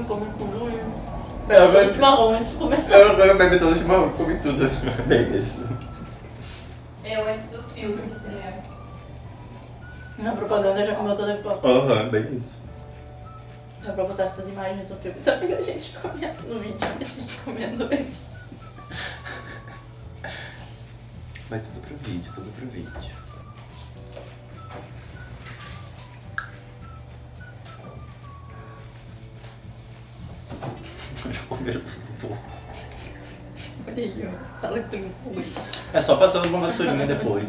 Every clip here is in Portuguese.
come tudo. Bebe todo chimarrão antes de começar. Eu bebo todo chimarrão, come tudo. Bem isso. Eu antes dos filmes do cinema. Na propaganda já comeu toda a pipoca. Aham, bem isso. Dá pra botar essas imagens no filme. Tá pegando a gente comendo no vídeo, a gente comendo antes. Vai tudo pro vídeo, tudo pro vídeo. Já comeram tudo bom. Olha aí, ó. Sala que tem um ruim. É só passar uma vassourinha depois.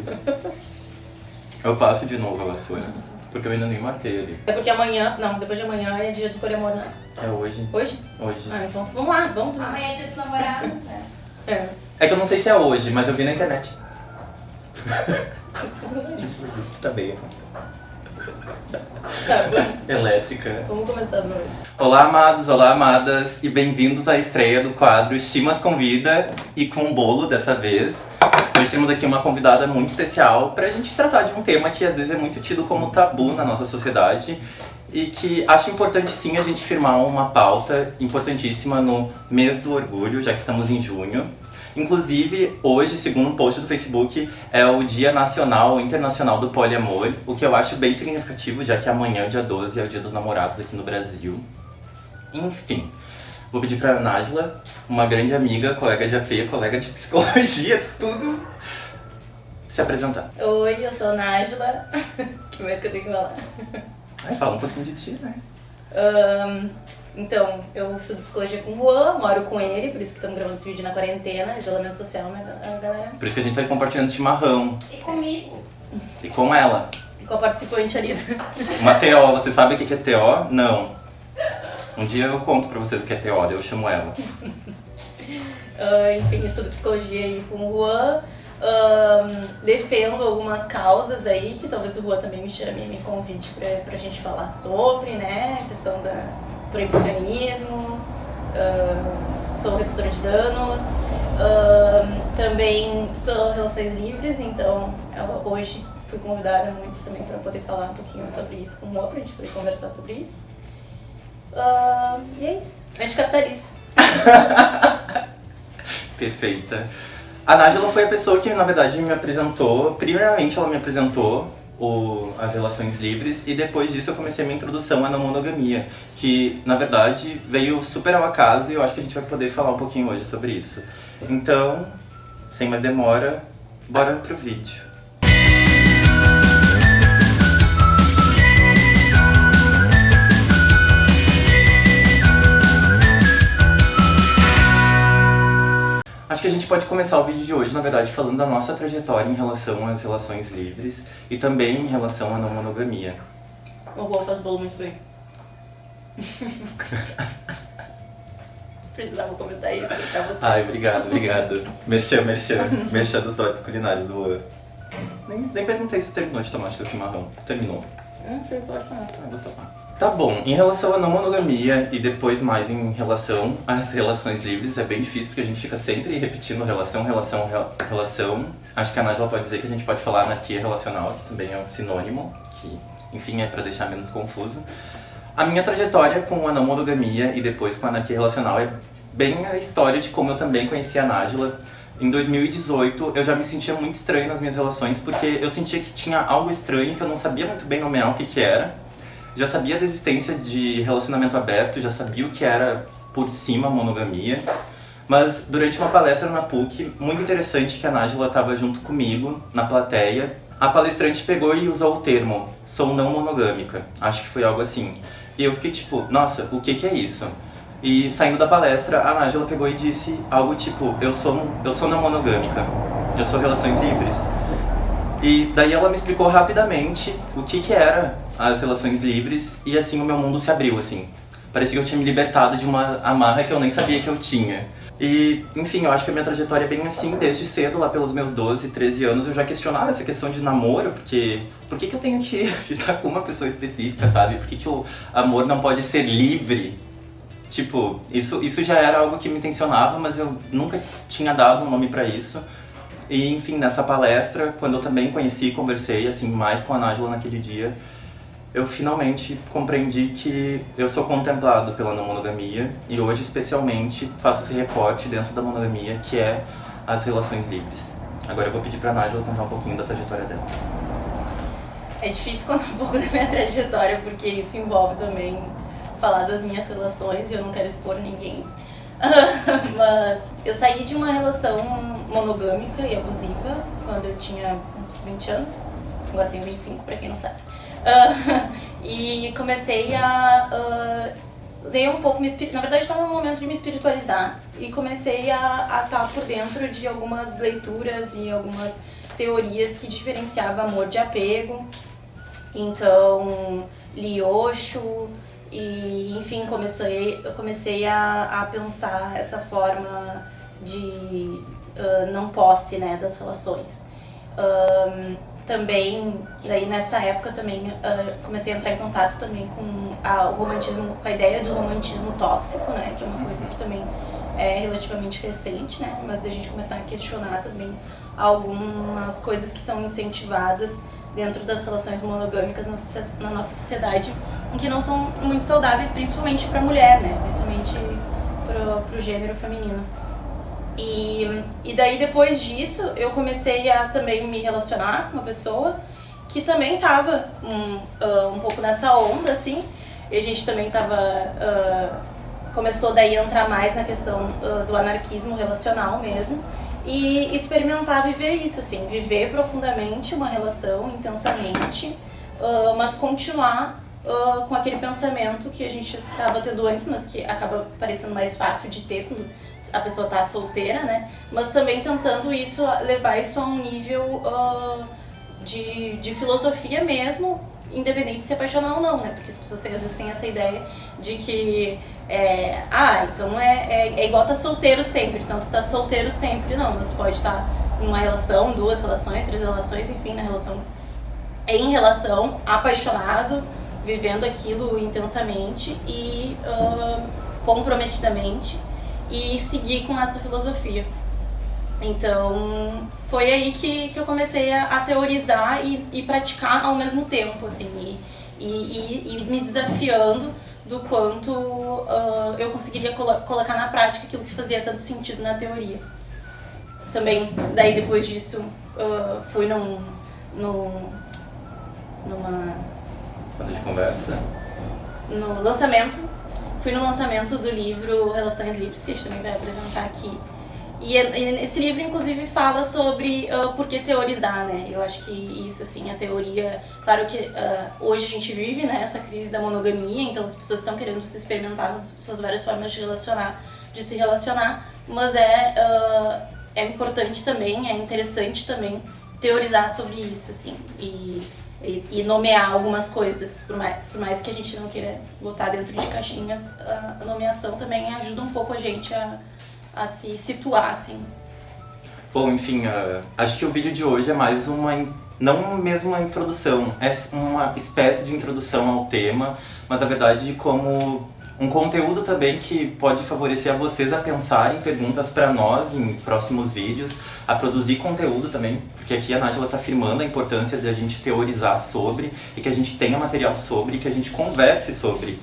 Eu passo de novo a vassoura, porque eu ainda nem marquei ali. É porque amanhã, não, depois de amanhã é dia do poliamor, né? É hoje. Hoje? Hoje. Ah, então vamos lá, vamos. Amanhã é dia dos namorados, né? É. É que eu não sei se é hoje, mas eu vi na internet. Tá bem. Tá bom. Elétrica. Vamos começar de novo. Olá, amados, olá, amadas, e bem-vindos à estreia do quadro Chimas Convida e com bolo dessa vez. Hoje temos aqui uma convidada muito especial pra gente tratar de um tema que às vezes é muito tido como tabu na nossa sociedade e que acho importante sim a gente firmar uma pauta importantíssima no mês do orgulho, já que estamos em junho. Inclusive, hoje, segundo um post do Facebook, é o Dia Nacional Internacional do Poliamor, o que eu acho bem significativo, já que amanhã, dia 12, é o Dia dos Namorados aqui no Brasil. Enfim, vou pedir pra Nájila, uma grande amiga, colega de AP, colega de psicologia, tudo, se apresentar. Oi, eu sou a Nájila. Que mais que eu tenho que falar? Ai, fala um pouquinho de ti, né? Então, eu estudo psicologia com o Juan, moro com ele, por isso que estamos gravando esse vídeo na quarentena, isolamento social, né, galera? Por isso que a gente tá compartilhando chimarrão. E comigo. E com ela. E com a participante ali. Uma TO, você sabe o que é TO? Não. Um dia eu conto pra vocês o que é TO, daí eu chamo ela. Enfim, eu estudo psicologia aí com o Juan. Defendo algumas causas aí, que talvez o Juan também me chame e me convide pra gente falar sobre, né? A questão do proibicionismo, sou redutora de danos, também sou relações livres, então hoje fui convidada muito também para poder falar um pouquinho sobre isso com o Juan, pra gente poder conversar sobre isso. E é isso, anticapitalista. Perfeita. A Nájila foi a pessoa que, na verdade, me apresentou. Primeiramente, ela me apresentou as relações livres e depois disso eu comecei a minha introdução à não monogamia, que, na verdade, veio super ao acaso e eu acho que a gente vai poder falar um pouquinho hoje sobre isso. Então, sem mais demora, bora pro vídeo. Acho que a gente pode começar o vídeo de hoje, na verdade, falando da nossa trajetória em relação às relações livres e também em relação à não monogamia. O Juan faz bolo muito bem. Precisava comentar isso, pra você. Ai, obrigado. Merchan dos dotes culinários do Juan. Nem perguntei se tu terminou de tomar o teu chimarrão. Tu terminou? Não sei, pode falar. Ah, vou tomar. Tá bom, em relação à não monogamia e depois mais em relação às relações livres, é bem difícil porque a gente fica sempre repetindo relação. Acho que a Nájila pode dizer que a gente pode falar anarquia relacional, que também é um sinônimo, que, enfim, é pra deixar menos confuso. A minha trajetória com a não monogamia e depois com a anarquia relacional é bem a história de como eu também conheci a Nájila. Em 2018, eu já me sentia muito estranho nas minhas relações, porque eu sentia que tinha algo estranho que eu não sabia muito bem nomear o que era. Já sabia da existência de relacionamento aberto, já sabia o que era por cima monogamia. Mas durante uma palestra na PUC, muito interessante que a Nájila estava junto comigo, na plateia, a palestrante pegou e usou o termo "sou não monogâmica". Acho que foi algo assim. E eu fiquei tipo, nossa, o que é isso? E saindo da palestra, a Nájila pegou e disse algo tipo, eu sou não monogâmica, eu sou relações livres. E daí ela me explicou rapidamente o que era as relações livres e assim o meu mundo se abriu, assim. Parecia que eu tinha me libertado de uma amarra que eu nem sabia que eu tinha. E, enfim, eu acho que a minha trajetória é bem assim, desde cedo, lá pelos meus 12, 13 anos, eu já questionava essa questão de namoro, porque por que eu tenho que estar com uma pessoa específica, sabe? Por que o amor não pode ser livre? Tipo, isso já era algo que me tensionava, mas eu nunca tinha dado um nome pra isso. E, enfim, nessa palestra, quando eu também conheci e conversei, assim, mais com a Nájila naquele dia, eu finalmente compreendi que eu sou contemplado pela não monogamia e hoje, especialmente, faço esse recorte dentro da monogamia, que é as relações livres. Agora eu vou pedir pra Nájila contar um pouquinho da trajetória dela. É difícil contar um pouco da minha trajetória, porque isso envolve também falar das minhas relações e eu não quero expor ninguém. Mas eu saí de uma relação monogâmica e abusiva quando eu tinha uns 20 anos. Agora tenho 25, pra quem não sabe. E comecei a ler um pouco, na verdade estava no momento de me espiritualizar e comecei a estar por dentro de algumas leituras e algumas teorias que diferenciavam amor de apego. Então, li Osho e, enfim, comecei a pensar essa forma de não posse, né, das relações. Também, daí nessa época também comecei a entrar em contato também com o romantismo, com a ideia do romantismo tóxico, né, que é uma coisa que também é relativamente recente, né, mas da gente começar a questionar também algumas coisas que são incentivadas dentro das relações monogâmicas na nossa sociedade, que não são muito saudáveis, principalmente para a mulher, né, principalmente pro gênero feminino. E daí, depois disso, eu comecei a também me relacionar com uma pessoa que também estava um pouco nessa onda, assim, e a gente também começou daí a entrar mais na questão do anarquismo relacional mesmo, e experimentar viver isso, assim, viver profundamente uma relação, intensamente, mas continuar com aquele pensamento que a gente estava tendo antes, mas que acaba parecendo mais fácil de ter quando a pessoa tá solteira, né? Mas também tentando levar isso a um nível de filosofia mesmo, independente de se apaixonar ou não, né? Porque as pessoas às vezes têm essa ideia de que então é igual tá solteiro sempre, então tu tá solteiro sempre. Não, mas tu pode estar em uma relação, 2 relações, 3 relações, enfim, em relação, apaixonado, vivendo aquilo intensamente e comprometidamente, e seguir com essa filosofia. Então, foi aí que eu comecei a teorizar e praticar ao mesmo tempo, assim, e me desafiando do quanto eu conseguiria colocar na prática aquilo que fazia tanto sentido na teoria. Também, daí depois disso, fui numa Roda de conversa. Fui no lançamento do livro Relações Livres, que a gente também vai apresentar aqui. E esse livro, inclusive, fala sobre por que teorizar, né? Eu acho que isso, assim, a teoria... Claro que hoje a gente vive, né, essa crise da monogamia, então as pessoas estão querendo se experimentar nas suas várias formas de se relacionar, mas é importante também, é interessante também teorizar sobre isso, assim, e nomear algumas coisas, por mais que a gente não queira botar dentro de caixinhas, a nomeação também ajuda um pouco a gente a se situar, assim. Bom, enfim, acho que o vídeo de hoje é mais não mesmo uma introdução, é uma espécie de introdução ao tema, mas na verdade como um conteúdo também que pode favorecer a vocês a pensarem perguntas para nós em próximos vídeos, a produzir conteúdo também, porque aqui a Nájila está afirmando a importância de a gente teorizar sobre e que a gente tenha material sobre e que a gente converse sobre.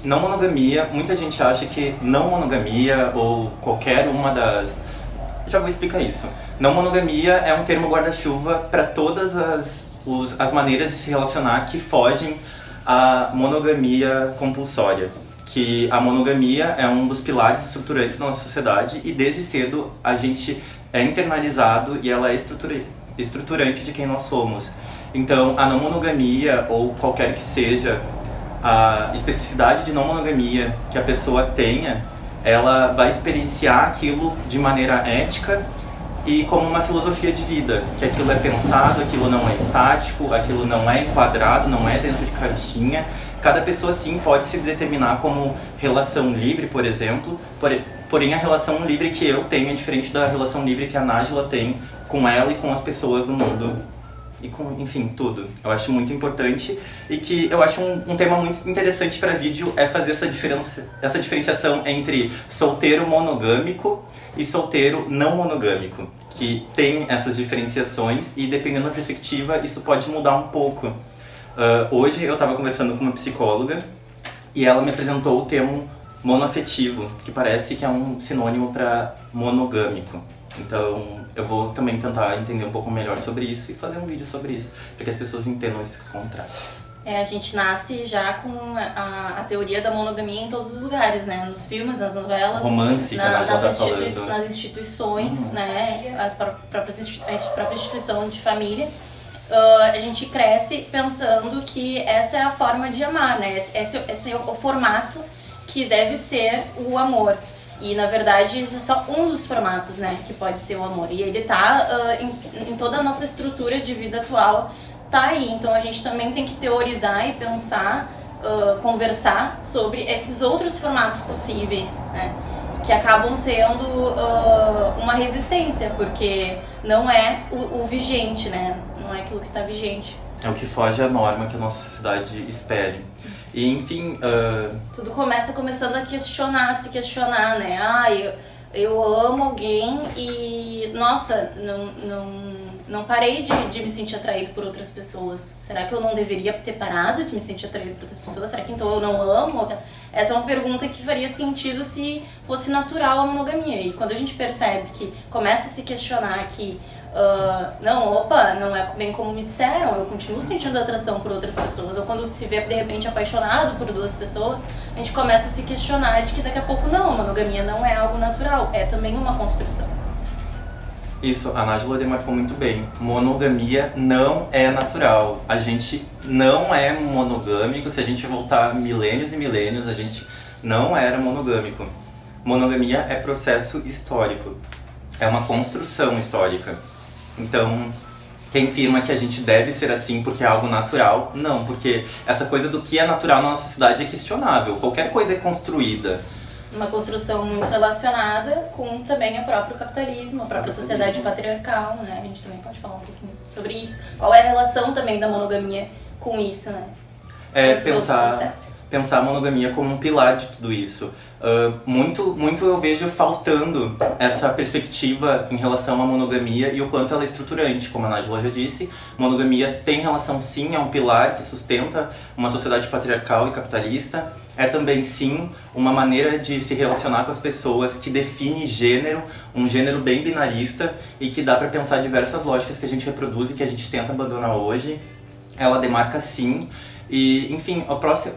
Não monogamia, muita gente acha que não monogamia ou qualquer uma das... Já vou explicar isso. Não monogamia é um termo guarda-chuva para todas as maneiras de se relacionar que fogem à monogamia compulsória. Que a monogamia é um dos pilares estruturantes da nossa sociedade e desde cedo a gente é internalizado e ela é estruturante de quem nós somos. Então a não monogamia ou qualquer que seja a especificidade de não monogamia que a pessoa tenha, ela vai experienciar aquilo de maneira ética e como uma filosofia de vida, que aquilo é pensado, aquilo não é estático, aquilo não é enquadrado, não é dentro de caixinha. Cada pessoa sim pode se determinar como relação livre, por exemplo, porém a relação livre que eu tenho é diferente da relação livre que a Nájila tem com ela e com as pessoas do mundo. E com, enfim, tudo. Eu acho muito importante e que eu acho um tema muito interessante para vídeo é fazer essa diferenciação entre solteiro monogâmico e solteiro não monogâmico, que tem essas diferenciações e dependendo da perspectiva isso pode mudar um pouco. Hoje eu estava conversando com uma psicóloga e ela me apresentou o termo monoafetivo, que parece que é um sinônimo para monogâmico. Então eu vou também tentar entender um pouco melhor sobre isso e fazer um vídeo sobre isso, para que as pessoas entendam esses contrastes. A gente nasce já com a teoria da monogamia em todos os lugares, né? Nos filmes, nas novelas, romance, nas instituições, né? A própria instituição de família. A gente cresce pensando que essa é a forma de amar, né? Esse é o formato que deve ser o amor. E, na verdade, esse é só um dos formatos, né? Que pode ser o amor. E ele tá em toda a nossa estrutura de vida atual, tá aí. Então a gente também tem que teorizar e pensar, conversar sobre esses outros formatos possíveis, né? Que acabam sendo uma resistência, porque não é o vigente, né? Não é aquilo que está vigente. É o que foge à norma que a nossa sociedade espere. E, enfim... Tudo começando a se questionar, né? Eu amo alguém e, nossa, não parei de me sentir atraído por outras pessoas. Será que eu não deveria ter parado de me sentir atraído por outras pessoas? Será que então eu não amo? Essa é uma pergunta que faria sentido se fosse natural a monogamia. E quando a gente percebe que começa a se questionar que não é bem como me disseram, eu continuo sentindo atração por outras pessoas, ou quando se vê de repente apaixonado por duas pessoas, a gente começa a se questionar de que daqui a pouco não, a monogamia não é algo natural, é também uma construção. Isso, a Nájila demarcou muito bem. Monogamia não é natural. A gente não é monogâmico. Se a gente voltar milênios e milênios, a gente não era monogâmico. Monogamia é processo histórico. É uma construção histórica. Então, quem afirma que a gente deve ser assim porque é algo natural, não. Porque essa coisa do que é natural na nossa sociedade é questionável. Qualquer coisa é construída. Uma construção muito relacionada com também o próprio capitalismo, a própria sociedade patriarcal, né? A gente também pode falar um pouquinho sobre isso. Qual é a relação também da monogamia com isso, né? Pensar a monogamia como um pilar de tudo isso. Muito eu vejo faltando essa perspectiva em relação à monogamia e o quanto ela é estruturante, como a Nájila já disse. Monogamia tem relação sim, é um pilar que sustenta uma sociedade patriarcal e capitalista. É também sim uma maneira de se relacionar com as pessoas que define gênero, um gênero bem binarista e que dá para pensar diversas lógicas que a gente reproduz e que a gente tenta abandonar hoje. Ela demarca sim. E, enfim, a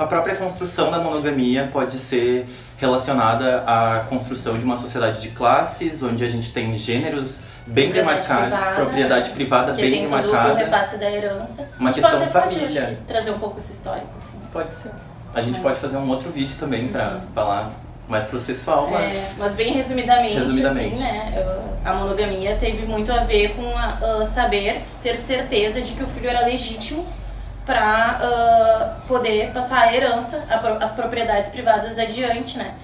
própria construção da monogamia pode ser relacionada à construção de uma sociedade de classes, onde a gente tem gêneros bem demarcados, propriedade privada bem demarcada. Que tem todo o repasse da herança. Uma questão família. Pode trazer um pouco esse histórico, assim. Pode ser. A gente pode fazer um outro vídeo também para falar mais processual, mas bem resumidamente, assim, né? A monogamia teve muito a ver com ter certeza de que o filho era legítimo para poder passar a herança, as propriedades privadas adiante, né?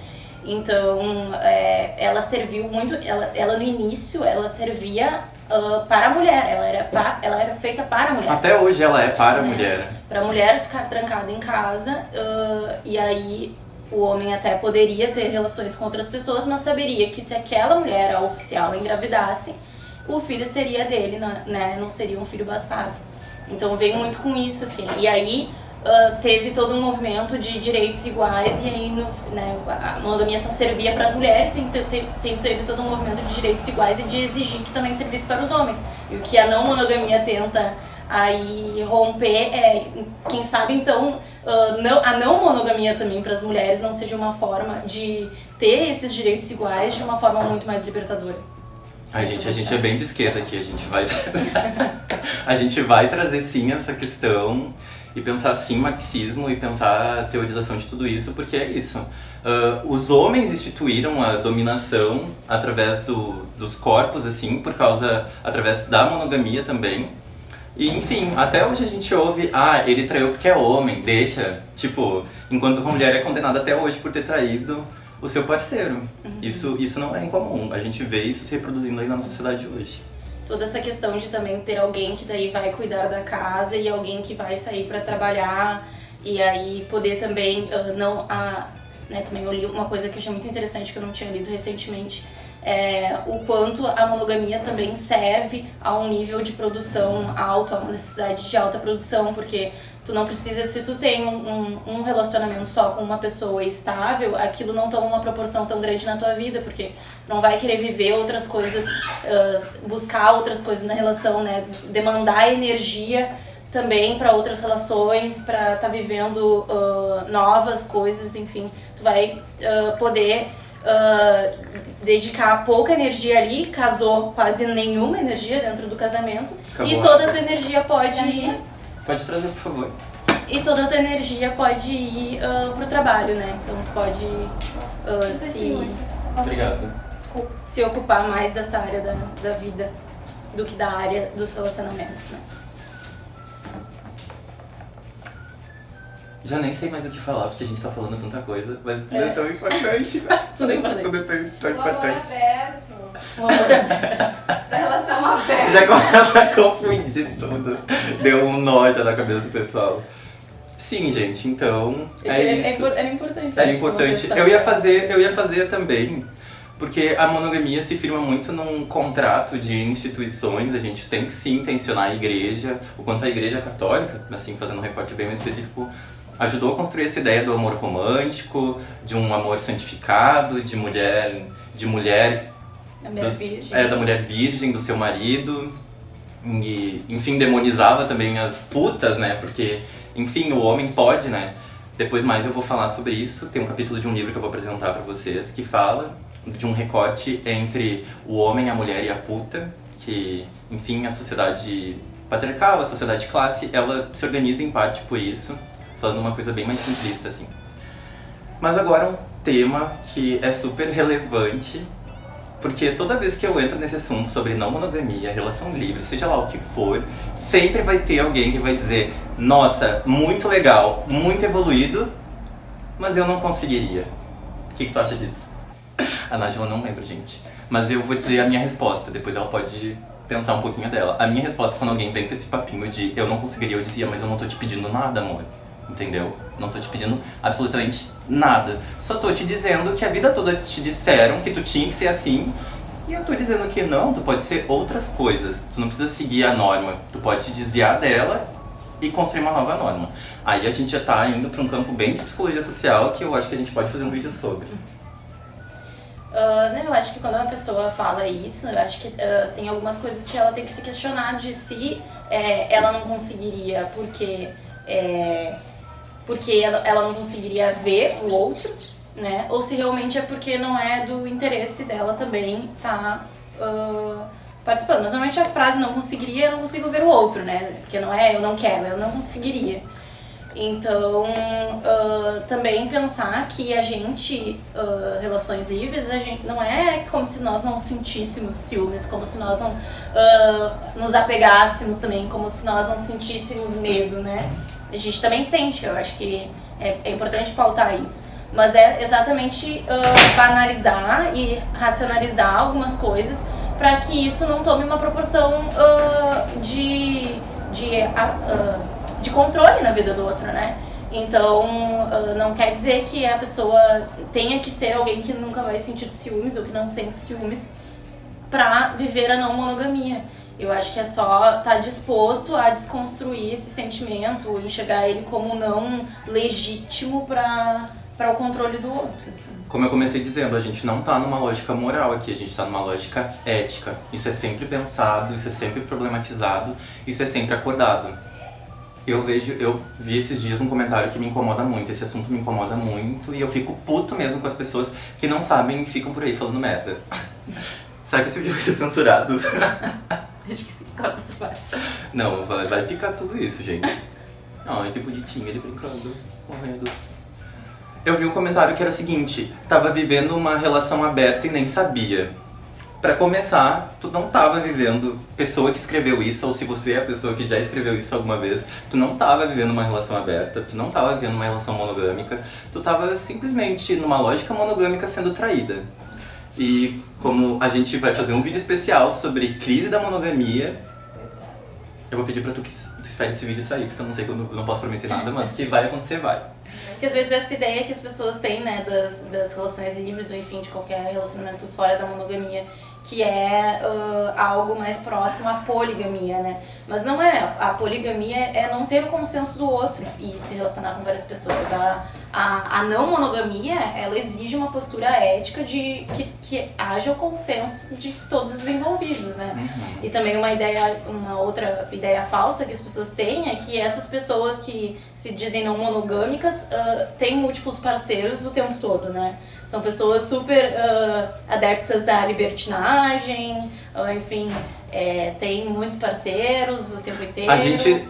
Então, ela serviu muito, ela no início, ela servia para a mulher, ela era feita para a mulher. Até hoje ela é para a mulher. Para a mulher ficar trancada em casa, e aí o homem até poderia ter relações com outras pessoas, mas saberia que se aquela mulher, a oficial, engravidasse, o filho seria dele, né? Não seria um filho bastardo. Então veio muito com isso, assim. E aí teve todo um movimento de direitos iguais, e aí a monogamia só servia para as mulheres, teve todo um movimento de direitos iguais e de exigir que também servisse para os homens. E o que a não monogamia tenta aí romper quem sabe então a não monogamia também para as mulheres não seja uma forma de ter esses direitos iguais de uma forma muito mais libertadora. A gente é bem de esquerda aqui, a gente vai trazer sim essa questão e pensar sim marxismo e pensar a teorização de tudo isso, porque é isso. Os homens instituíram a dominação através dos corpos, assim, através da monogamia também. E enfim, até hoje a gente ouve, ele traiu porque é homem, deixa. Tipo, enquanto uma mulher é condenada até hoje por ter traído o seu parceiro. Isso não é incomum, a gente vê isso se reproduzindo aí na nossa sociedade hoje. Toda essa questão de também ter alguém que daí vai cuidar da casa e alguém que vai sair para trabalhar, e aí poder também né, também eu li uma coisa que eu achei muito interessante, que eu não tinha lido recentemente, o quanto a monogamia também serve a um nível de produção alto, a uma necessidade de alta produção, porque tu não precisa, se tu tem um relacionamento só com uma pessoa estável, aquilo não toma uma proporção tão grande na tua vida, porque tu não vai querer viver outras coisas, buscar outras coisas na relação, né, demandar energia também para outras relações, para estar vivendo novas coisas, enfim, tu vai poder dedicar pouca energia ali, casou quase nenhuma energia dentro do casamento. Acabou. E toda a tua energia pode ir... Pode trazer, por favor. E toda a tua energia pode ir pro trabalho, né? Então tu pode Obrigado. Se ocupar mais dessa área da vida do que da área dos relacionamentos, né? Já nem sei mais o que falar, porque a gente tá falando tanta coisa, mas tudo é tão importante. Tudo é importante. Tudo é tão importante. O amor aberto. Da relação aberta. Já começa a confundir tudo. Deu um nó já na cabeça do pessoal. Sim, gente, então isso. Era importante. Era importante. Eu ia fazer também, porque a monogamia se firma muito num contrato de instituições. A gente tem que sim tensionar a igreja, o quanto a igreja católica, assim, fazendo um recorte bem mais específico, ajudou a construir essa ideia do amor romântico, de um amor santificado, de mulher virgem. Da mulher virgem, do seu marido. E, enfim, demonizava também as putas, né? Porque, enfim, o homem pode, né? Depois mais eu vou falar sobre isso. Tem um capítulo de um livro que eu vou apresentar pra vocês que fala de um recorte entre o homem, a mulher e a puta. Que, enfim, a sociedade patriarcal, a sociedade de classe, ela se organiza em parte por isso. Falando uma coisa bem mais simplista, assim. Mas agora um tema que é super relevante, porque toda vez que eu entro nesse assunto sobre não monogamia, relação livre, seja lá o que for, sempre vai ter alguém que vai dizer: nossa, muito legal, muito evoluído, mas eu não conseguiria. O que tu acha disso? A Nájila não lembra, gente. Mas eu vou dizer a minha resposta, depois ela pode pensar um pouquinho dela. A minha resposta quando alguém vem com esse papinho de eu não conseguiria, eu dizia: mas eu não tô te pedindo nada, amor. Entendeu? Não tô te pedindo absolutamente nada. Só tô te dizendo que a vida toda te disseram que tu tinha que ser assim. E eu tô dizendo que não, tu pode ser outras coisas. Tu não precisa seguir a norma. Tu pode te desviar dela e construir uma nova norma. Aí a gente já tá indo pra um campo bem de psicologia social que eu acho que a gente pode fazer um vídeo sobre. Eu acho que quando uma pessoa fala isso, eu acho que tem algumas coisas que ela tem que se questionar de se ela não conseguiria, porque ela não conseguiria ver o outro, né? Ou se realmente é porque não é do interesse dela também tá participando. Mas normalmente a frase não conseguiria, eu não consigo ver o outro, né? Porque não é eu não quero, eu não conseguiria. Então, também pensar que a gente, relações livres, a gente não é como se nós não sentíssemos ciúmes, como se nós não nos apegássemos também, como se nós não sentíssemos medo, né? A gente também sente, eu acho que é importante pautar isso. Mas é exatamente banalizar e racionalizar algumas coisas para que isso não tome uma proporção de controle na vida do outro, né? Então, não quer dizer que a pessoa tenha que ser alguém que nunca vai sentir ciúmes ou que não sente ciúmes para viver a não monogamia. Eu acho que é só estar disposto a desconstruir esse sentimento, enxergar ele como não legítimo para o controle do outro. Assim. Como eu comecei dizendo, a gente não tá numa lógica moral aqui, a gente tá numa lógica ética. Isso é sempre pensado, isso é sempre problematizado, isso é sempre acordado. Eu vi esses dias um comentário que me incomoda muito, esse assunto me incomoda muito e eu fico puto mesmo com as pessoas que não sabem e ficam por aí falando merda. Será que esse vídeo vai ser censurado? Acho que sim, corta essa parte. Não, vai ficar tudo isso, gente. Ai, que bonitinho, ele brincando, morrendo. Eu vi um comentário que era o seguinte: tava vivendo uma relação aberta e nem sabia. Pra começar, tu não tava vivendo, pessoa que escreveu isso, ou se você é a pessoa que já escreveu isso alguma vez, tu não tava vivendo uma relação aberta, tu não tava vivendo uma relação monogâmica, tu tava simplesmente numa lógica monogâmica sendo traída. E como a gente vai fazer um vídeo especial sobre crise da monogamia, eu vou pedir pra tu que tu espere esse vídeo sair, porque eu não sei que eu não posso prometer nada, mas que vai acontecer, vai. Porque às vezes essa ideia que as pessoas têm, né, das relações livres ou enfim, de qualquer relacionamento fora da monogamia, que é algo mais próximo à poligamia, né? Mas não é. A poligamia é não ter o consenso do outro e se relacionar com várias pessoas. A não monogamia, ela exige uma postura ética de que haja o consenso de todos os envolvidos, né? Uhum. E também uma outra ideia falsa que as pessoas têm é que essas pessoas que se dizem não monogâmicas têm múltiplos parceiros o tempo todo, né? São pessoas super adeptas à libertinagem, enfim, tem muitos parceiros o tempo inteiro.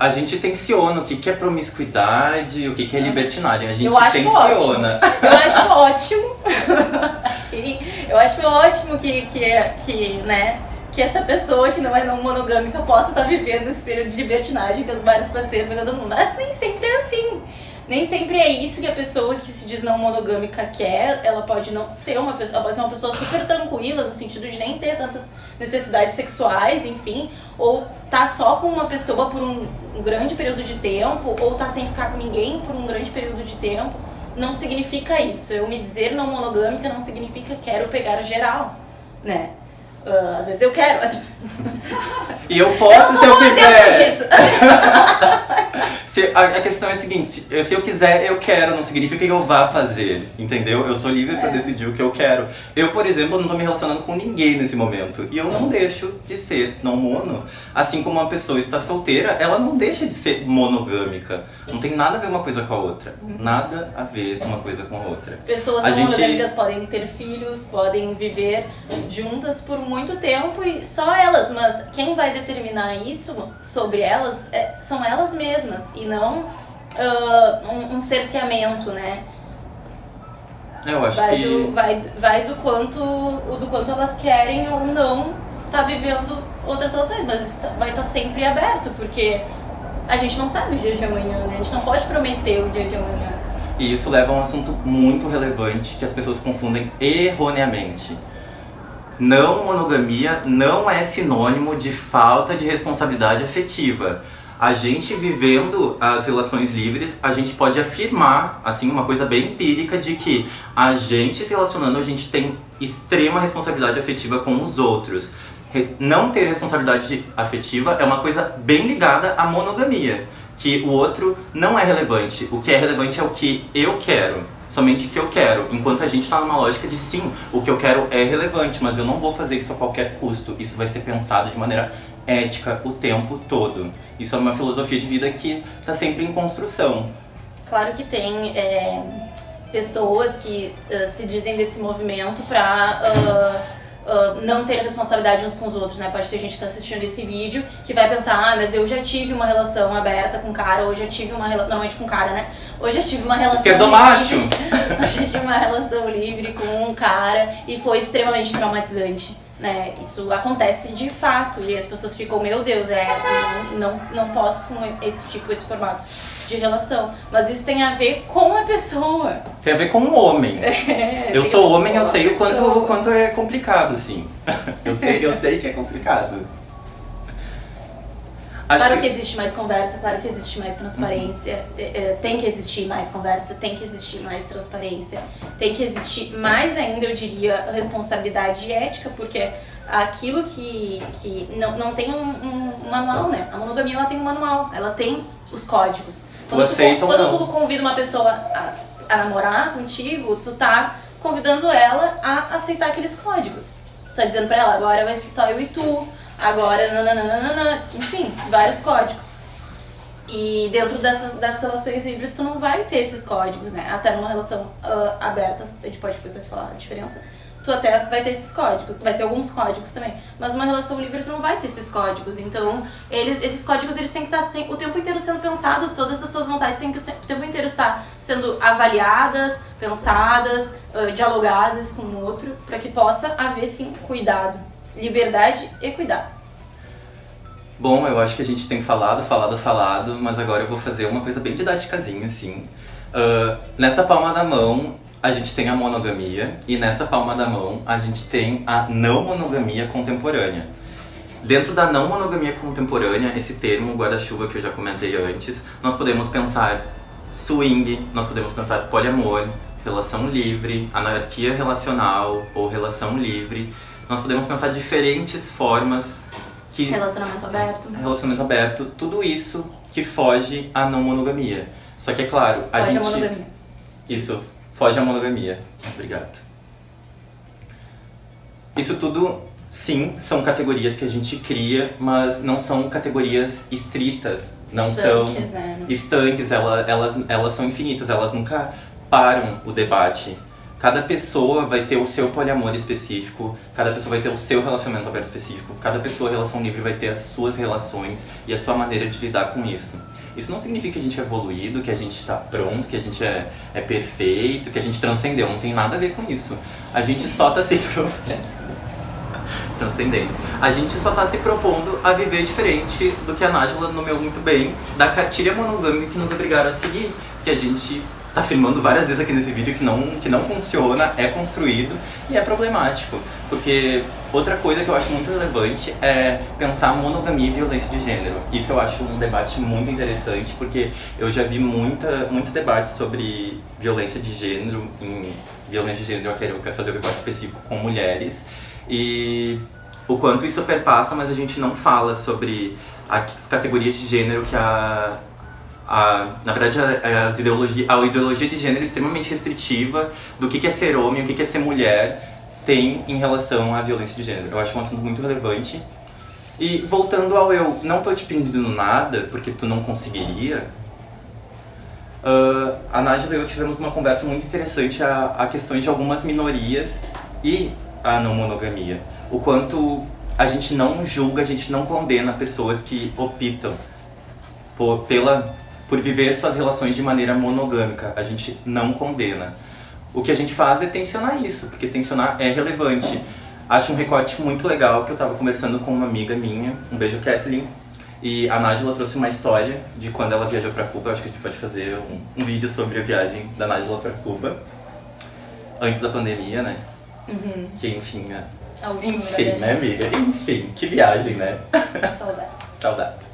A gente tensiona o que é promiscuidade, o que é libertinagem. A gente eu acho tensiona. Ótimo. Eu acho ótimo. Sim, eu acho ótimo que essa pessoa que não é não monogâmica possa estar vivendo esse período de libertinagem, tendo vários parceiros pegando todo mundo. Mas nem sempre é assim. Nem sempre é isso que a pessoa que se diz não monogâmica quer. Ela pode não ser uma pessoa, ela pode ser uma pessoa super tranquila, no sentido de nem ter tantas necessidades sexuais, enfim, ou tá só com uma pessoa por um grande período de tempo, ou tá sem ficar com ninguém por um grande período de tempo. Não significa isso. Eu me dizer não monogâmica não significa quero pegar geral, né? Às vezes eu quero. E eu posso se eu quiser. Disso. A questão é a seguinte, se eu quiser, eu quero, não significa que eu vá fazer, entendeu? Eu sou livre pra decidir o que eu quero. Eu, por exemplo, não tô me relacionando com ninguém nesse momento. E eu não deixo de ser não mono. Assim como uma pessoa está solteira, ela não deixa de ser monogâmica. Não tem nada a ver uma coisa com a outra. Nada a ver uma coisa com a outra. Pessoas não monogâmicas podem ter filhos, podem viver juntas por muito tempo e só elas. Mas quem vai determinar isso sobre elas são elas mesmas. E não um cerceamento, né? Eu acho vai do quanto elas querem ou não tá vivendo outras relações, mas isso vai estar sempre aberto, porque a gente não sabe o dia de amanhã, né? A gente não pode prometer o dia de amanhã. E isso leva a um assunto muito relevante que as pessoas confundem erroneamente. Não monogamia não é sinônimo de falta de responsabilidade afetiva. A gente vivendo as relações livres, a gente pode afirmar, assim, uma coisa bem empírica de que a gente se relacionando, a gente tem extrema responsabilidade afetiva com os outros. Não ter responsabilidade afetiva é uma coisa bem ligada à monogamia, que o outro não é relevante. O que é relevante é o que eu quero, somente o que eu quero. Enquanto a gente está numa lógica de sim, o que eu quero é relevante, mas eu não vou fazer isso a qualquer custo. Isso vai ser pensado de maneira ética o tempo todo. Isso é uma filosofia de vida que está sempre em construção. Claro que tem pessoas que se dizem desse movimento para não ter responsabilidade uns com os outros, né? Pode ter gente que tá assistindo esse vídeo que vai pensar, mas eu já tive uma relação aberta com cara, ou já tive uma relação, normalmente com cara, né? Ou já tive uma relação esquerdomacho! Eu já tive uma relação livre com um cara e foi extremamente traumatizante, né? Isso acontece de fato e as pessoas ficam, meu Deus, não posso com esse formato de relação. Mas isso tem a ver com a pessoa. Tem a ver com o homem. Eu sou homem, eu sei o quanto é complicado, assim. Eu sei que é complicado. Claro que existe mais conversa, claro que existe mais transparência, tem que existir mais conversa, tem que existir mais transparência, tem que existir mais ainda, eu diria, responsabilidade e ética, porque aquilo que não tem um manual, né? A monogamia, ela tem um manual, ela tem os códigos. Quando tu convida uma pessoa a namorar contigo, tu tá convidando ela a aceitar aqueles códigos. Tu tá dizendo pra ela, agora vai ser só eu e tu, agora nananana, enfim, vários códigos. E dentro das relações livres tu não vai ter esses códigos, né? Até numa relação aberta, a gente pode depois falar a diferença, tu até vai ter esses códigos, vai ter alguns códigos também, mas numa relação livre tu não vai ter esses códigos, então esses códigos eles têm que estar o tempo inteiro sendo pensados, todas as tuas vontades têm que o tempo inteiro estar sendo avaliadas, pensadas, dialogadas com o outro, para que possa haver sim cuidado, liberdade e cuidado. Bom, eu acho que a gente tem falado, mas agora eu vou fazer uma coisa bem didáticazinha, assim. Nessa palma da mão, a gente tem a monogamia e nessa palma da mão a gente tem a não monogamia contemporânea. Dentro da não monogamia contemporânea, esse termo guarda-chuva que eu já comentei antes, nós podemos pensar swing, nós podemos pensar poliamor, relação livre, anarquia relacional ou relação livre. Nós podemos pensar diferentes formas que... Relacionamento aberto. Tudo isso que foge à não monogamia. Só que é claro, foge à monogamia. Isso, foge à monogamia. Obrigado. Isso tudo, sim, são categorias que a gente cria, mas não são categorias estritas. Não Estanques, são né? estanques, elas são infinitas, elas nunca param o debate. Cada pessoa vai ter o seu poliamor específico, cada pessoa vai ter o seu relacionamento aberto específico, cada pessoa, relação livre, vai ter as suas relações e a sua maneira de lidar com isso. Isso não significa que a gente é evoluído, que a gente está pronto, que a gente é perfeito, que a gente transcendeu, não tem nada a ver com isso. A gente só está se transcendentes. A gente só tá se propondo a viver diferente do que a Nájila nomeou muito bem, da cartilha monogâmica que nos obrigaram a seguir, que a gente tá afirmando várias vezes aqui nesse vídeo que não funciona, é construído e é problemático. Porque outra coisa que eu acho muito relevante é pensar monogamia e violência de gênero. Isso eu acho um debate muito interessante, porque eu já vi muito debate sobre violência de gênero. Em violência de gênero eu quero fazer um debate específico com mulheres. E o quanto isso perpassa, mas a gente não fala sobre as categorias de gênero que na verdade, a ideologia de gênero extremamente restritiva do que é ser homem, o que é ser mulher, tem em relação à violência de gênero. Eu acho um assunto muito relevante. E voltando ao eu não tô te pedindo nada, porque tu não conseguiria, a Nájila e eu tivemos uma conversa muito interessante a questões de algumas minorias e a não monogamia. O quanto a gente não julga, a gente não condena pessoas que optam por viver suas relações de maneira monogâmica. A gente não condena. O que a gente faz é tensionar isso, porque tensionar é relevante. Acho um recorte muito legal que eu estava conversando com uma amiga minha, um beijo, Kathleen, e a Nájila trouxe uma história de quando ela viajou para Cuba. Acho que a gente pode fazer um vídeo sobre a viagem da Nájila para Cuba, antes da pandemia, né? Uhum. Que enfim, né? Enfim, né, amiga? Enfim, que viagem, né? Saudades.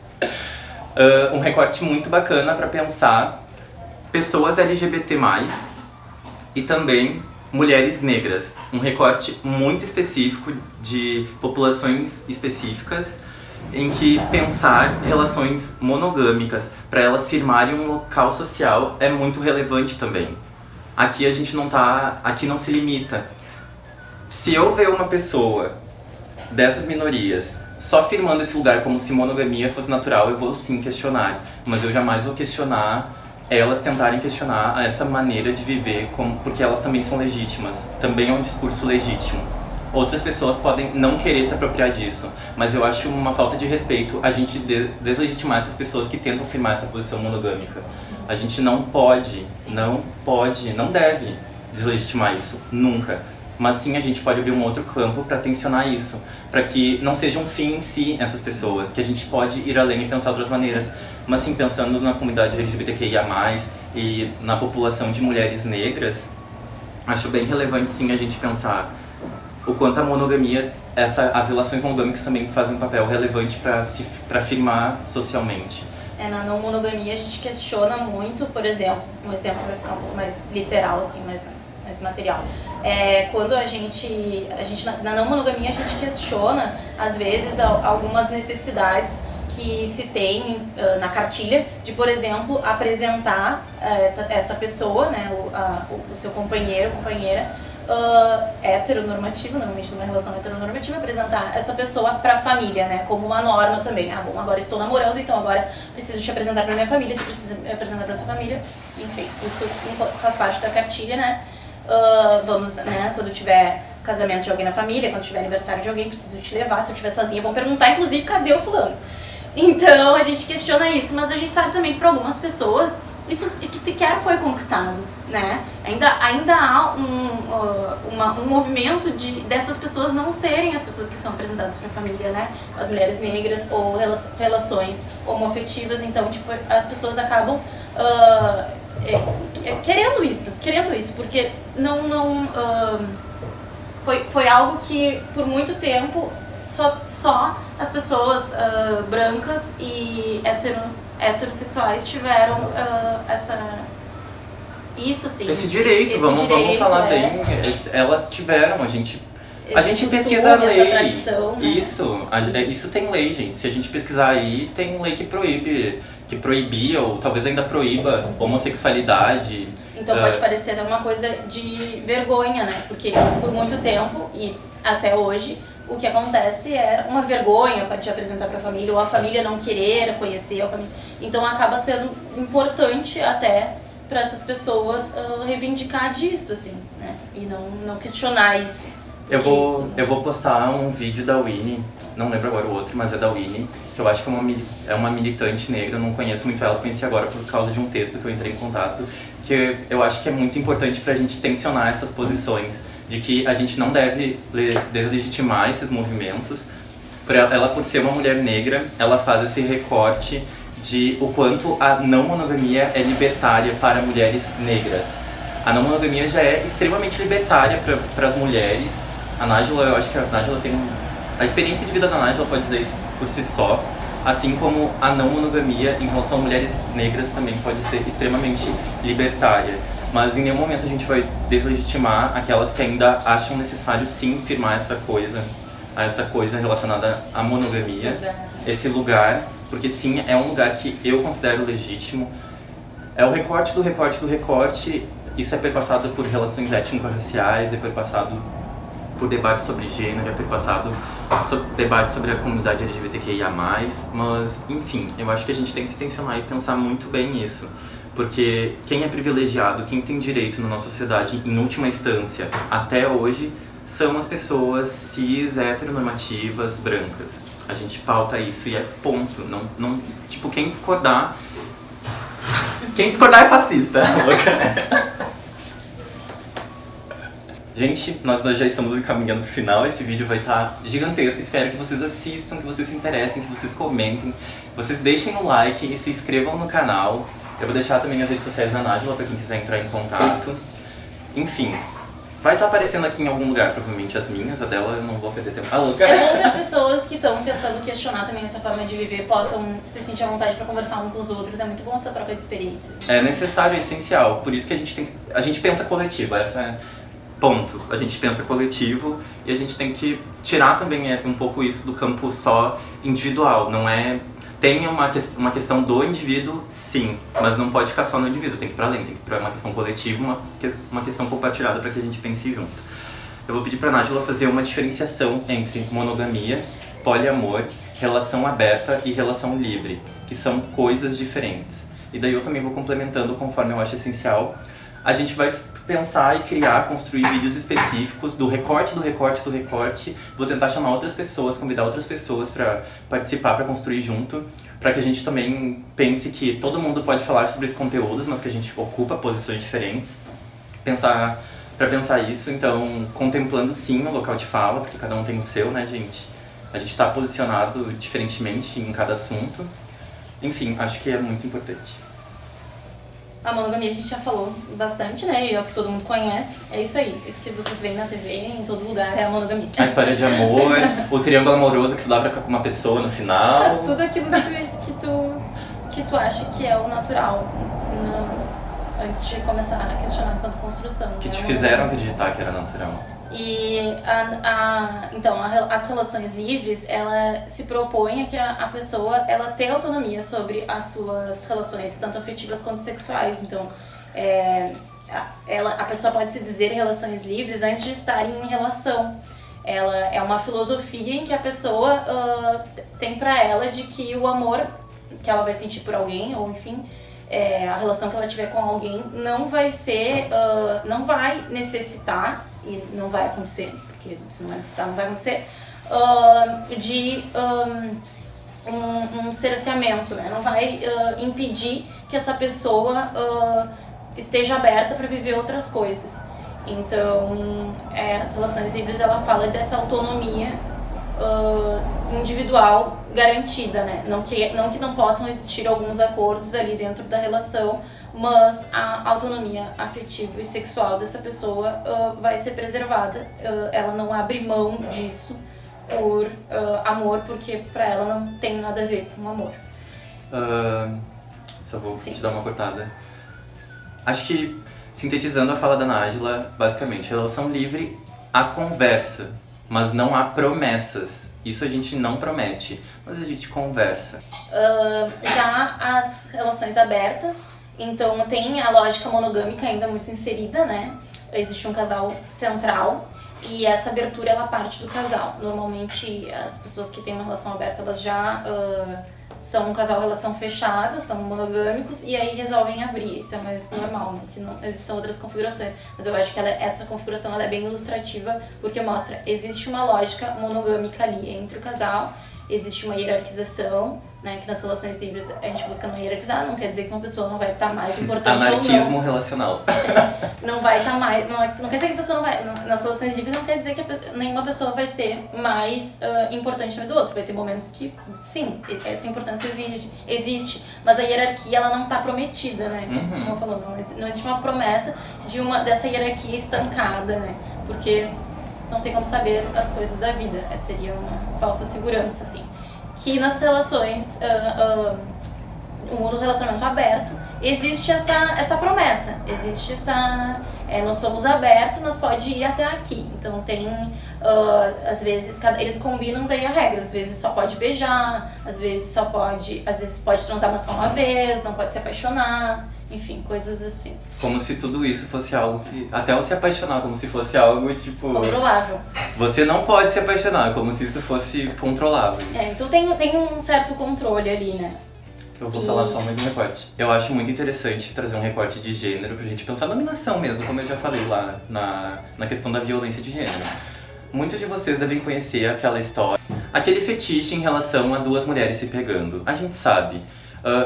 Um recorte muito bacana para pensar pessoas LGBT+, e também mulheres negras. Um recorte muito específico de populações específicas em que pensar relações monogâmicas para elas firmarem um local social é muito relevante também. Aqui a gente aqui não se limita. Se eu ver uma pessoa dessas minorias só firmando esse lugar como se monogamia fosse natural, eu vou sim questionar. Mas eu jamais vou questionar elas tentarem questionar essa maneira de viver, porque elas também são legítimas. Também é um discurso legítimo. Outras pessoas podem não querer se apropriar disso, mas eu acho uma falta de respeito a gente deslegitimar essas pessoas que tentam firmar essa posição monogâmica. A gente não deve deslegitimar isso, nunca. Mas sim, a gente pode abrir um outro campo para tensionar isso, para que não seja um fim em si essas pessoas, que a gente pode ir além e pensar outras maneiras. Mas sim, pensando na comunidade LGBTQIA+, e na população de mulheres negras, acho bem relevante sim a gente pensar o quanto a monogamia, as relações monogâmicas também fazem um papel relevante para afirmar socialmente. Na não monogamia a gente questiona muito, por exemplo, um exemplo vai ficar um pouco mais literal, assim, mais material. Quando a gente na não monogamia a gente questiona, às vezes, algumas necessidades que se tem na cartilha de, por exemplo, apresentar essa pessoa, né, o seu companheiro ou companheira heteronormativa, normalmente numa relação heteronormativa, apresentar essa pessoa para a família, né, como uma norma também. Bom, agora estou namorando, então agora preciso te apresentar para minha família, tu precisa me apresentar para sua família. Enfim, isso faz parte da cartilha, né. Vamos, né, quando tiver casamento de alguém na família, quando tiver aniversário de alguém, preciso te levar. Se eu estiver sozinha, vão perguntar, inclusive, cadê o fulano? Então, a gente questiona isso, mas a gente sabe também que para algumas pessoas isso que sequer foi conquistado, né? Ainda há um movimento dessas pessoas não serem as pessoas que são apresentadas para a família, né? As mulheres negras ou relações homoafetivas. Então, tipo, as pessoas acabam querendo isso, porque foi algo que por muito tempo só as pessoas brancas e heterossexuais tiveram isso, assim. Esse direito, esse vamos direito, falar bem. Elas tiveram, a gente costume, pesquisa a lei. essa tradição, né? Isso tem lei, gente. Se a gente pesquisar aí, tem lei que proibia ou talvez ainda proíba homossexualidade. Então pode parecer até uma coisa de vergonha, né? Porque por muito tempo e até hoje, o que acontece é uma vergonha para te apresentar para a família, ou a família não querer conhecer a família. Então acaba sendo importante até para essas pessoas reivindicar disso, assim, né? E não questionar isso. Eu vou postar um vídeo da Winnie, não lembro agora o outro, mas é da Winnie, que eu acho que é uma militante negra, eu não conheço muito ela, conheci agora por causa de um texto que eu entrei em contato, que eu acho que é muito importante pra gente tensionar essas posições, de que a gente não deve deslegitimar esses movimentos. Ela, por ser uma mulher negra, ela faz esse recorte de o quanto a não monogamia é libertária para mulheres negras. A não monogamia já é extremamente libertária para as mulheres. A Nájila, eu acho que a Nájila tem a experiência de vida da Nájila pode dizer isso por si só, assim como a não monogamia em relação a mulheres negras também pode ser extremamente libertária. Mas em nenhum momento a gente vai deslegitimar aquelas que ainda acham necessário sim firmar essa coisa relacionada à monogamia, esse lugar, porque sim, é um lugar que eu considero legítimo. É o recorte do recorte do recorte. Isso é perpassado por relações étnico-raciais, é perpassado por debates sobre gênero, é perpassado sobre debates sobre a comunidade LGBTQIA+, mas, enfim, eu acho que a gente tem que se tensionar e pensar muito bem nisso, porque quem é privilegiado, quem tem direito na nossa sociedade, em última instância, até hoje, são as pessoas cis, heteronormativas, brancas. A gente pauta isso e é ponto. Não, tipo, quem discordar é fascista. Gente, nós já estamos encaminhando pro final, esse vídeo vai estar gigantesco, espero que vocês assistam, que vocês se interessem, que vocês comentem, vocês deixem o like e se inscrevam no canal. Eu vou deixar também as redes sociais da Nájila para quem quiser entrar em contato. Enfim, vai estar aparecendo aqui em algum lugar, provavelmente as minhas, a dela eu não vou perder tempo. É bom que as pessoas que estão tentando questionar também essa forma de viver possam se sentir à vontade para conversar um com os outros, é muito bom essa troca de experiências. É necessário, é essencial, por isso que a gente pensa coletivo, essa é ponto. A gente pensa coletivo e a gente tem que tirar também um pouco isso do campo só individual. Não é... Tem uma questão do indivíduo, sim, mas não pode ficar só no indivíduo, tem que ir para além, tem que ir para uma questão coletiva, uma questão compartilhada para que a gente pense junto. Eu vou pedir para a Nájila fazer uma diferenciação entre monogamia, poliamor, relação aberta e relação livre, que são coisas diferentes. E daí eu também vou complementando conforme eu acho essencial. A gente vai pensar e criar, construir vídeos específicos do recorte, do recorte, do recorte. Vou tentar chamar outras pessoas, convidar outras pessoas para participar, para construir junto, para que a gente também pense que todo mundo pode falar sobre esses conteúdos, mas que a gente ocupa posições diferentes. Para pensar isso, então, contemplando sim o local de fala, porque cada um tem o seu, né, gente? A gente está posicionado diferentemente em cada assunto. Enfim, acho que é muito importante. A monogamia a gente já falou bastante, né? E é o que todo mundo conhece. É isso aí. Isso que vocês veem na TV, em todo lugar, é a monogamia. A história de amor, o triângulo amoroso que se dá pra ficar com uma pessoa no final. Tudo aquilo que tu acha que é o natural. Antes de começar a questionar quanto construção. Que né? te fizeram acreditar que era natural. E então, as relações livres, ela se propõe a que a pessoa ela tenha autonomia sobre as suas relações, tanto afetivas quanto sexuais. Então, a pessoa pode se dizer relações livres antes de estar em relação. Ela é uma filosofia em que a pessoa tem pra ela de que o amor que ela vai sentir por alguém, ou enfim, a relação que ela tiver com alguém não vai ser, não vai necessitar, e não vai acontecer, porque se não vai necessitar, não vai acontecer, de um cerceamento, né? Não vai impedir que essa pessoa esteja aberta para viver outras coisas. Então, as relações livres, ela fala dessa autonomia individual garantida, né? Não que não possam existir alguns acordos ali dentro da relação, mas a autonomia afetiva e sexual dessa pessoa vai ser preservada. Ela não abre mão disso por amor, porque para ela não tem nada a ver com amor. Só vou Sim. te dar uma cortada. Acho que, sintetizando a fala da Nájila, basicamente, relação livre há conversa, mas não há promessas. Isso a gente não promete, mas a gente conversa. Já as relações abertas, então tem a lógica monogâmica ainda muito inserida, né? Existe um casal central e essa abertura ela parte do casal. Normalmente as pessoas que têm uma relação aberta elas já são um casal relação fechada, são monogâmicos e aí resolvem abrir. Isso é mais normal, né? Que não existam outras configurações. Mas eu acho que essa configuração ela é bem ilustrativa porque mostra existe uma lógica monogâmica ali entre o casal, existe uma hierarquização, né? Que nas relações livres a gente busca não hierarquizar, não quer dizer que uma pessoa não vai estar mais importante ou não. Anarquismo relacional. Não vai estar mais. Não quer dizer que a pessoa não vai. Nas relações livres não quer dizer que nenhuma pessoa vai ser mais importante na vida do outro. Vai ter momentos que, sim, essa importância existe. Mas a hierarquia ela não está prometida, né? Como eu falou, não existe uma promessa dessa hierarquia estancada, né? Porque não tem como saber as coisas da vida. Seria uma falsa segurança, assim. Que nas relações. No relacionamento aberto, existe essa promessa, existe essa... nós somos abertos, nós pode ir até aqui. Então tem, às vezes, eles combinam daí a regra. Às vezes só pode beijar, às vezes pode transar mais só uma vez, não pode se apaixonar, enfim, coisas assim. Como se tudo isso fosse algo que... Até ao se apaixonar, como se fosse algo, tipo... Controlável. Você não pode se apaixonar, como se isso fosse controlável. Então tem um certo controle ali, né? Eu vou falar só mais um recorte. Eu acho muito interessante trazer um recorte de gênero pra gente pensar dominação mesmo, como eu já falei lá na questão da violência de gênero. Muitos de vocês devem conhecer aquela história, aquele fetiche em relação a duas mulheres se pegando. A gente sabe.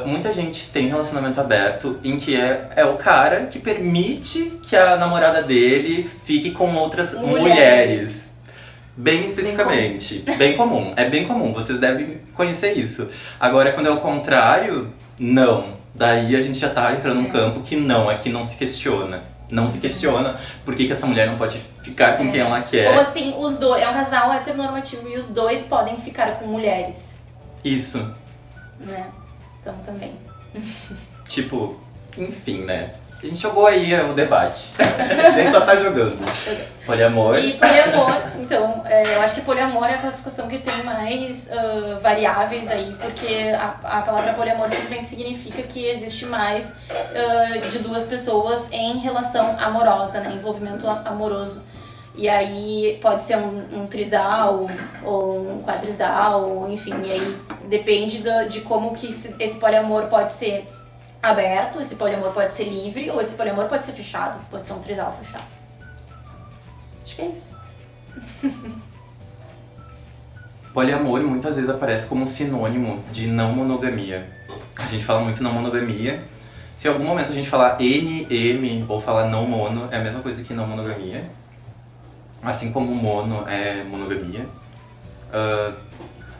Muita gente tem relacionamento aberto em que é o cara que permite que a namorada dele fique com outras mulheres. Bem especificamente. Bem comum. É bem comum. Vocês devem conhecer isso. Agora, quando é o contrário, não. Daí a gente já tá entrando num campo que não se questiona. Não se questiona por que essa mulher não pode ficar com quem ela quer. Ou assim, os dois, é um casal heteronormativo e os dois podem ficar com mulheres. Isso. Né? Então também. Tipo, enfim, né? A gente jogou aí o debate. A gente só tá jogando. Poliamor. E poliamor, então, eu acho que poliamor é a classificação que tem mais variáveis aí, porque a palavra poliamor simplesmente significa que existe mais de duas pessoas em relação amorosa, né? Envolvimento amoroso. E aí pode ser um trisal ou um quadrisal, enfim, e aí depende de como que esse poliamor pode ser aberto, esse poliamor pode ser livre ou esse poliamor pode ser fechado, pode ser um trisal fechado. Acho que é isso. Poliamor muitas vezes aparece como um sinônimo de não monogamia. A gente fala muito não monogamia. Se em algum momento a gente falar NM ou falar não mono, é a mesma coisa que não monogamia. Assim como mono é monogamia.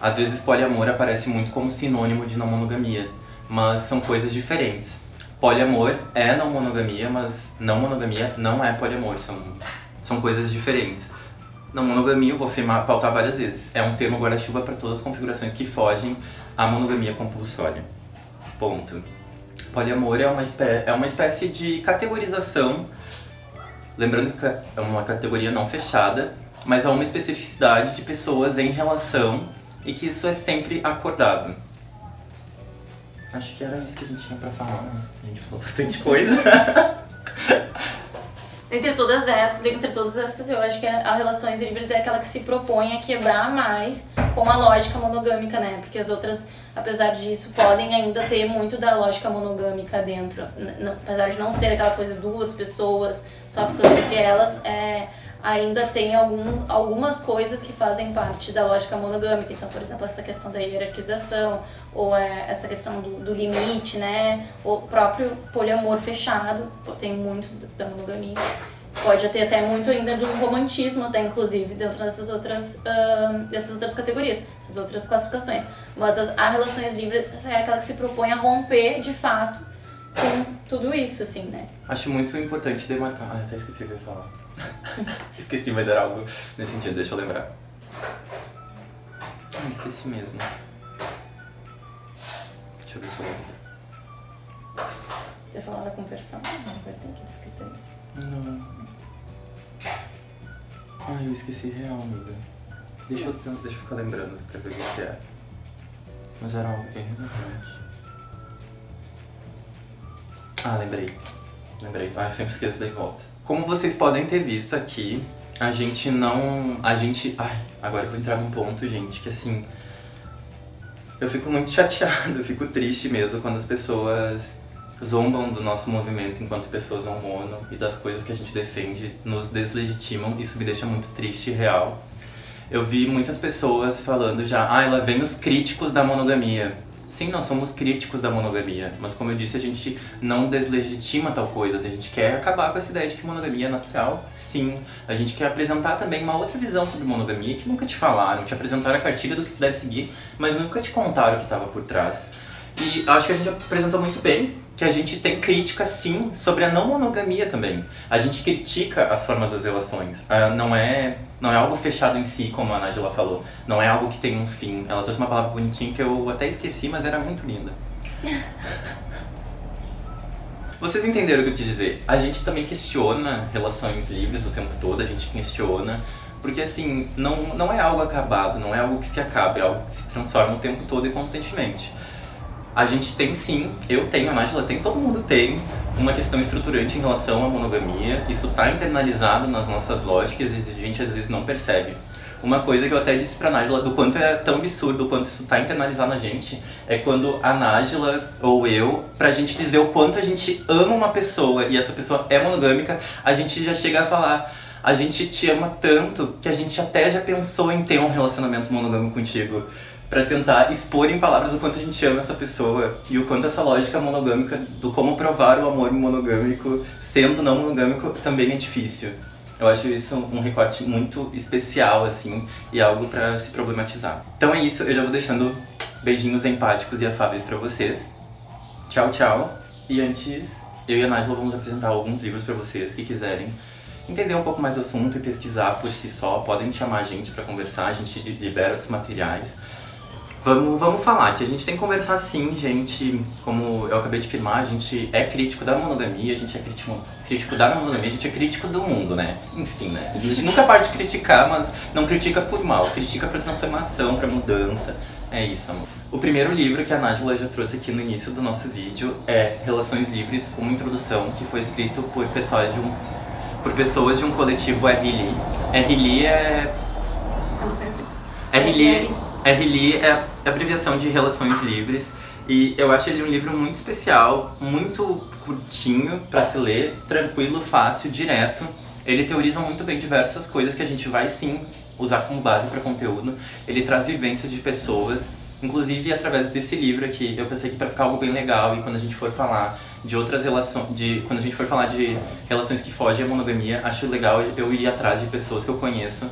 Às vezes poliamor aparece muito como sinônimo de não monogamia, mas são coisas diferentes. Poliamor é não monogamia, mas não monogamia não é poliamor, são coisas diferentes. Não monogamia, eu vou pautar várias vezes, é um termo guarda-chuva para todas as configurações que fogem à monogamia compulsória. Ponto. Poliamor é uma espécie de categorização, lembrando que é uma categoria não fechada, mas há uma especificidade de pessoas em relação e que isso é sempre acordado. Acho que era isso que a gente tinha pra falar, né? A gente falou bastante coisa. Dentre todas essas, eu acho que a Relações Livres é aquela que se propõe a quebrar mais com a lógica monogâmica, né? Porque as outras, apesar disso, podem ainda ter muito da lógica monogâmica dentro. Apesar de não ser aquela coisa duas pessoas só ficando entre elas, ainda tem algumas coisas que fazem parte da lógica monogâmica. Então, por exemplo, essa questão da hierarquização, ou essa questão do limite, né? O próprio poliamor fechado tem muito da monogamia. Pode ter até muito ainda do romantismo, até inclusive, dentro dessas outras categorias, essas outras classificações. Mas a Relações Livres é aquela que se propõe a romper, de fato, com tudo isso, assim, né? Acho muito importante demarcar... até esqueci o que eu ia falar. Esqueci, mas era algo nesse sentido, deixa eu lembrar. Esqueci mesmo. Deixa eu ver se eu lembro. Você falou da conversão? Uma coisa assim que tá escrito aí. Não. Ai, eu esqueci real, amiga. Deixa eu ficar lembrando pra ver o que é. Mas era algo bem relevante. Ah, lembrei. Ah, eu sempre esqueço daí volta. Como vocês podem ter visto aqui, a gente não... Ai, agora eu vou entrar num ponto, gente, que assim... Eu fico muito chateado, eu fico triste mesmo quando as pessoas zombam do nosso movimento enquanto pessoas não mono e das coisas que a gente defende nos deslegitimam. Isso me deixa muito triste e real. Eu vi muitas pessoas falando já, lá vem os críticos da monogamia. Sim, nós somos críticos da monogamia, mas como eu disse, a gente não deslegitima tal coisa, a gente quer acabar com essa ideia de que monogamia é natural. Sim, a gente quer apresentar também uma outra visão sobre monogamia que nunca te falaram, te apresentaram a cartilha do que tu deve seguir, mas nunca te contaram o que estava por trás. E acho que a gente apresentou muito bem que a gente tem crítica, sim, sobre a não monogamia também. A gente critica as formas das relações. Não é algo fechado em si, como a Nájila falou. Não é algo que tem um fim. Ela trouxe uma palavra bonitinha que eu até esqueci, mas era muito linda. Vocês entenderam o que eu quis dizer? A gente também questiona relações livres o tempo todo, a gente questiona. Porque assim, não é algo acabado, não é algo que se acaba, é algo que se transforma o tempo todo e constantemente. A gente tem sim, eu tenho, a Nájila tem, todo mundo tem uma questão estruturante em relação à monogamia. Isso está internalizado nas nossas lógicas e a gente às vezes não percebe. Uma coisa que eu até disse pra Nájila, do quanto é tão absurdo, o quanto isso está internalizado na gente, é quando a Nájila ou eu, pra gente dizer o quanto a gente ama uma pessoa e essa pessoa é monogâmica, a gente já chega a falar: a gente te ama tanto que a gente até já pensou em ter um relacionamento monogâmico contigo. Pra tentar expor em palavras o quanto a gente ama essa pessoa e o quanto essa lógica monogâmica do como provar o amor monogâmico sendo não monogâmico também é difícil. Eu acho isso um recorte muito especial, assim, e algo pra se problematizar. Então é isso, eu já vou deixando beijinhos empáticos e afáveis pra vocês. Tchau, tchau. E antes, eu e a Nájila vamos apresentar alguns livros pra vocês que quiserem entender um pouco mais do assunto e pesquisar por si só. Podem chamar a gente pra conversar, a gente libera os materiais. Vamos falar que a gente tem que conversar sim, gente. Como eu acabei de afirmar, a gente é crítico da monogamia, a gente é crítico da não monogamia, a gente é crítico do mundo, né? Enfim, né? A gente nunca para de criticar, mas não critica por mal, critica pra transformação, pra mudança. É isso, amor. O primeiro livro que a Nájila já trouxe aqui no início do nosso vídeo é Relações Livres, uma introdução, que foi escrito por pessoas de um coletivo RLI. RLI é... Relações Livres. RLI é a abreviação de Relações Livres e eu acho ele um livro muito especial, muito curtinho pra se ler, tranquilo, fácil, direto. Ele teoriza muito bem diversas coisas que a gente vai sim usar como base para conteúdo. Ele traz vivências de pessoas, inclusive através desse livro aqui, eu pensei que para ficar algo bem legal e quando a gente for falar de outras relações, quando a gente for falar de relações que fogem à monogamia, acho legal eu ir atrás de pessoas que eu conheço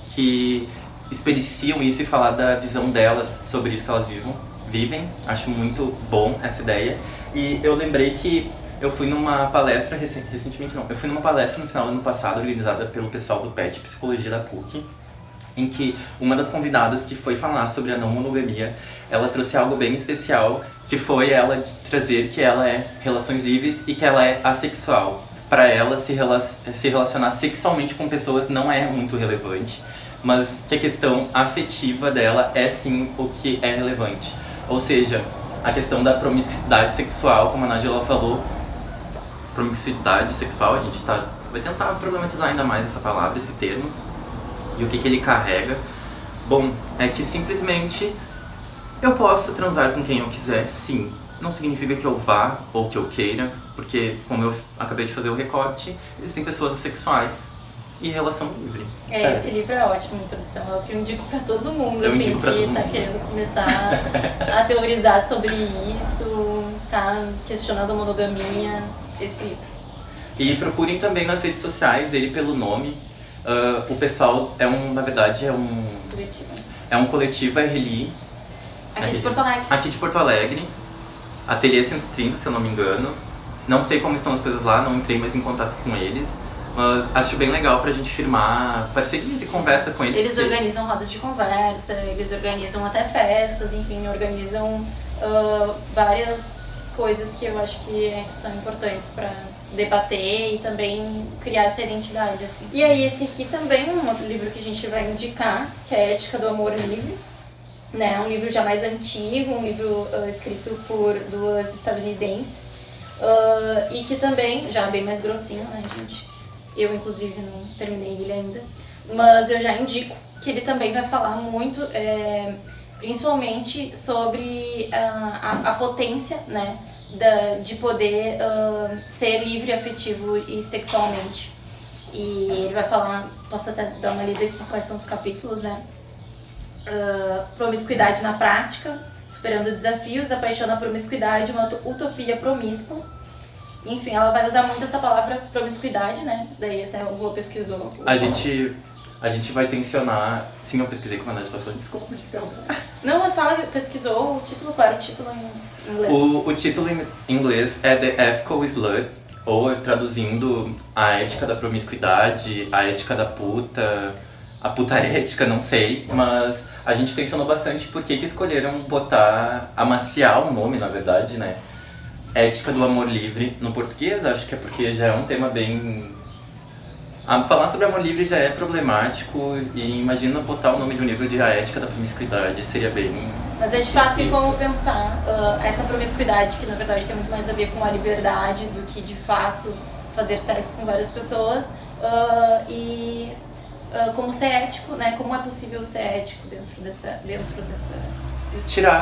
que experienciam isso e falar da visão delas sobre isso que elas vivem. Acho muito bom essa ideia. E eu lembrei que eu fui numa palestra, recentemente não, eu fui numa palestra no final do ano passado, organizada pelo pessoal do PET, Psicologia da PUC, em que uma das convidadas que foi falar sobre a não monogamia, ela trouxe algo bem especial, que foi ela de trazer que ela é relações livres e que ela é assexual. Para ela, se relacionar sexualmente com pessoas não é muito relevante, mas que a questão afetiva dela é sim o que é relevante. Ou seja, a questão da promiscuidade sexual, como a Nájila falou, promiscuidade sexual, a gente vai tentar problematizar ainda mais essa palavra, esse termo, e o que ele carrega. Bom, é que simplesmente eu posso transar com quem eu quiser, sim. Não significa que eu vá ou que eu queira, porque, como eu acabei de fazer o recorte, existem pessoas assexuais e relação livre. Esse livro é ótimo, introdução. É o que eu indico pra todo mundo, assim, que tá querendo começar a teorizar sobre isso, tá questionando a monogamia, esse livro. E procurem também nas redes sociais ele pelo nome. O pessoal na verdade é um coletivo RLI. Aqui de Porto Alegre. Aqui de Porto Alegre. Ateliê 130, se eu não me engano. Não sei como estão as coisas lá, não entrei mais em contato com eles. Mas acho bem legal pra gente firmar parcerias e conversa com eles. Eles organizam rodas de conversa, eles organizam até festas, enfim, organizam várias coisas que eu acho que são importantes pra debater e também criar essa identidade, assim. E aí esse aqui também é um outro livro que a gente vai indicar, que é Ética do Amor Livre, né? Um livro já mais antigo, um livro escrito por duas estadunidenses e que também, já bem mais grossinho, né, gente? Eu, inclusive, não terminei ele ainda, mas eu já indico que ele também vai falar muito, principalmente sobre a potência, né, de poder ser livre, afetivo e sexualmente. E ele vai falar, posso até dar uma lida aqui quais são os capítulos, né? Promiscuidade na prática, superando desafios, a paixão na promiscuidade, uma utopia promíscua. Enfim, ela vai usar muito essa palavra promiscuidade, né? Daí até o Rô pesquisou. A gente vai tensionar... Sim, eu pesquisei como a Nath tá falando. Desculpa, então. Não, mas fala que pesquisou o título, qual era o título em inglês? O título em inglês é The Ethical Slut, ou traduzindo a ética da promiscuidade, a ética da puta, a puta ética, não sei, mas a gente tensionou bastante por que escolheram amaciar o nome, na verdade, né? Ética do Amor Livre no português, acho que é porque já é um tema bem... falar sobre amor livre já é problemático e imagina botar o nome de um livro de A Ética da Promiscuidade, seria bem... Mas é de fato em como pensar essa promiscuidade, que na verdade tem muito mais a ver com a liberdade do que de fato fazer sexo com várias pessoas, e como ser ético, né? Como é possível ser ético dentro desse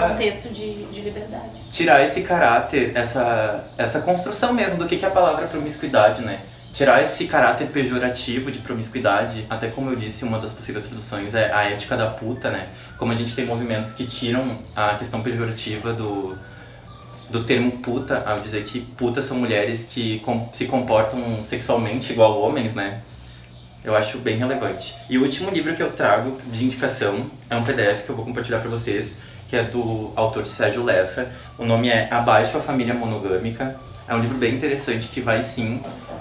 contexto de liberdade. Tirar esse caráter, essa construção mesmo do que é a palavra promiscuidade, né? Tirar esse caráter pejorativo de promiscuidade, até como eu disse, uma das possíveis traduções é a ética da puta, né? Como a gente tem movimentos que tiram a questão pejorativa do termo puta, ao dizer que putas são mulheres que se comportam sexualmente igual homens, né? Eu acho bem relevante. E o último livro que eu trago de indicação é um PDF que eu vou compartilhar para vocês, que é do autor Sérgio Lessa. O nome é Abaixo a Família Monogâmica. É um livro bem interessante que vai sim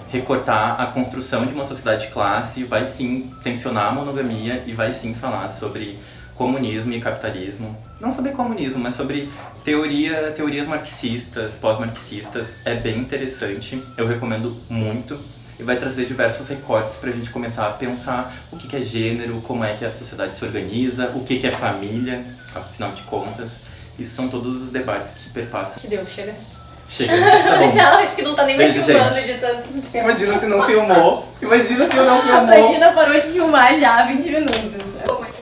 recortar a construção de uma sociedade de classe, vai sim tensionar a monogamia e vai sim falar sobre comunismo e capitalismo. Não sobre comunismo, mas sobre teorias marxistas, pós-marxistas. É bem interessante, eu recomendo muito. E vai trazer diversos recortes pra gente começar a pensar o que é gênero, como é que a sociedade se organiza, o que é família, afinal de contas. Isso são todos os debates que perpassam. Que deu, chega. Chega, tá bom. Tchau, acho que não tá nem mais Beijo, filmando gente. de tanto tempo. Imagina se não filmou. Imagina se não filmou. Imagina, parou de filmar já há 20 minutos.